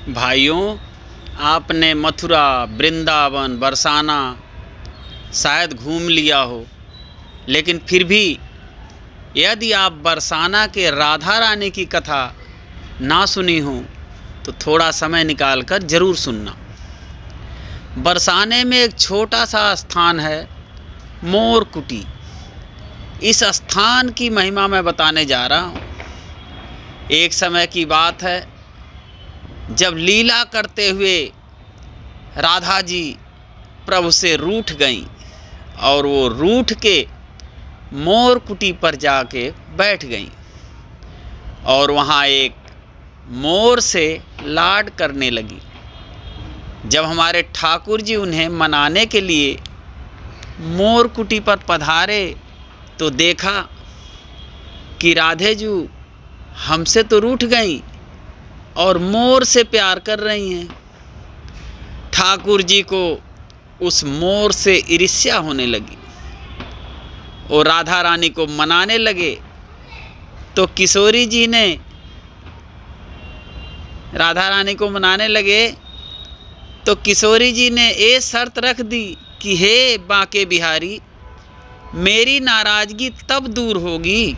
भाइयों, आपने मथुरा, वृंदावन, बरसाना शायद घूम लिया हो, लेकिन फिर भी यदि आप बरसाना के राधा रानी की कथा ना सुनी हो तो थोड़ा समय निकाल कर ज़रूर सुनना। बरसाने में एक छोटा सा स्थान है, मोर कुटी। इस स्थान की महिमा मैं बताने जा रहा हूँ। एक समय की बात है जब लीला करते हुए राधा जी प्रभु से रूठ गईं और वो रूठ के मोर कुटी पर जाके बैठ गईं और वहाँ एक मोर से लाड करने लगी। जब हमारे ठाकुर जी उन्हें मनाने के लिए मोर कुटी पर पधारे तो देखा कि राधे जी हमसे तो रूठ गईं और मोर से प्यार कर रही हैं। ठाकुर जी को उस मोर से ईर्ष्या होने लगी और राधा रानी को मनाने लगे। तो किशोरी जी ने राधा रानी को मनाने लगे तो किशोरी जी ने ये शर्त रख दी कि हे बांके बिहारी, मेरी नाराज़गी तब दूर होगी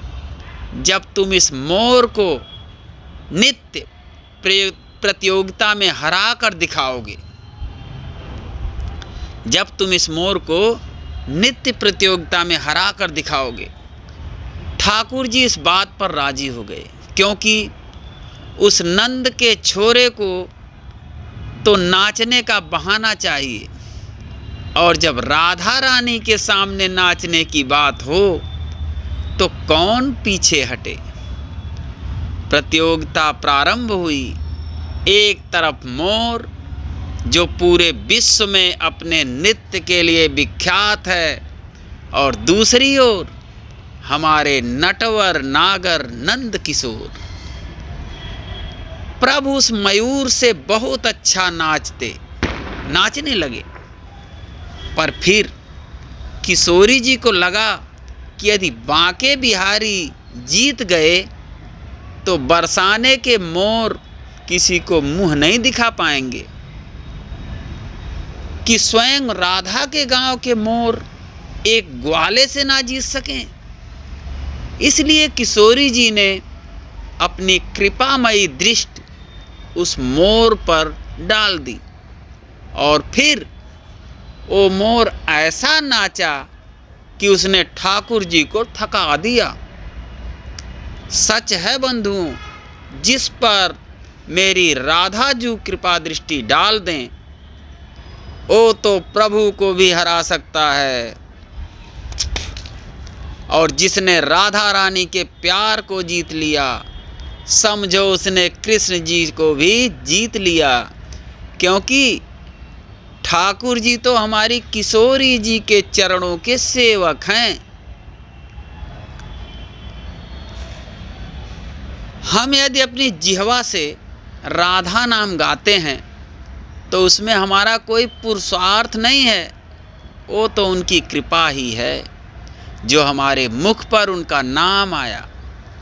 जब तुम इस मोर को नित्य प्रतियोगिता में हरा कर दिखाओगे। जब तुम इस मोर को नित्य प्रतियोगिता में हरा कर दिखाओगे। ठाकुर जी इस बात पर राजी हो गए, क्योंकि उस नंद के छोरे को तो नाचने का बहाना चाहिए, और जब राधा रानी के सामने नाचने की बात हो तो कौन पीछे हटे। प्रतियोगिता प्रारंभ हुई। एक तरफ मोर जो पूरे विश्व में अपने नृत्य के लिए विख्यात है, और दूसरी ओर हमारे नटवर नागर नंद किशोर। प्रभु उस मयूर से बहुत अच्छा नाचने लगे। पर फिर किशोरी जी को लगा कि यदि बांके बिहारी जीत गए तो बरसाने के मोर किसी को मुंह नहीं दिखा पाएंगे, कि स्वयं राधा के गांव के मोर एक ग्वाले से ना जीत सकें। इसलिए किशोरी जी ने अपनी कृपामयी दृष्टि उस मोर पर डाल दी और फिर वो मोर ऐसा नाचा कि उसने ठाकुर जी को थका दिया। सच है बंधुओं, जिस पर मेरी राधा जी कृपा दृष्टि डाल दें वो तो प्रभु को भी हरा सकता है, और जिसने राधा रानी के प्यार को जीत लिया समझो उसने कृष्ण जी को भी जीत लिया। क्योंकि ठाकुर जी तो हमारी किशोरी जी के चरणों के सेवक हैं। हम यदि अपनी जिह्वा से राधा नाम गाते हैं तो उसमें हमारा कोई पुरुषार्थ नहीं है, वो तो उनकी कृपा ही है जो हमारे मुख पर उनका नाम आया।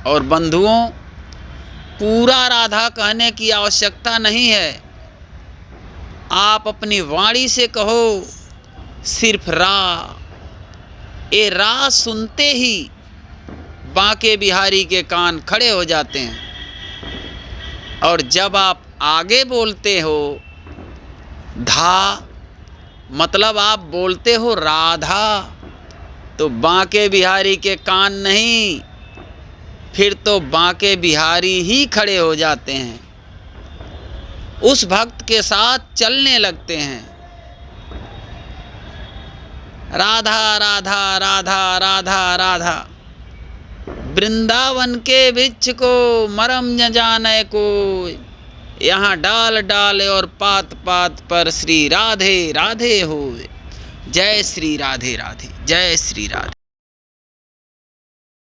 और बंधुओं, पूरा राधा कहने की आवश्यकता नहीं है। आप अपनी वाणी से कहो सिर्फ रा। ये रा सुनते ही बांके बिहारी के कान खड़े हो जाते हैं, और जब आप आगे बोलते हो धा, मतलब आप बोलते हो राधा, तो बांके बिहारी के कान नहीं, फिर तो बांके बिहारी ही खड़े हो जाते हैं, उस भक्त के साथ चलने लगते हैं। राधा राधा राधा राधा राधा, वृंदावन के वृक्ष को मरम न जाने को, यहाँ डाल डाल और पात पात पर श्री राधे राधे हो। जय श्री राधे राधे, जय श्री राधे।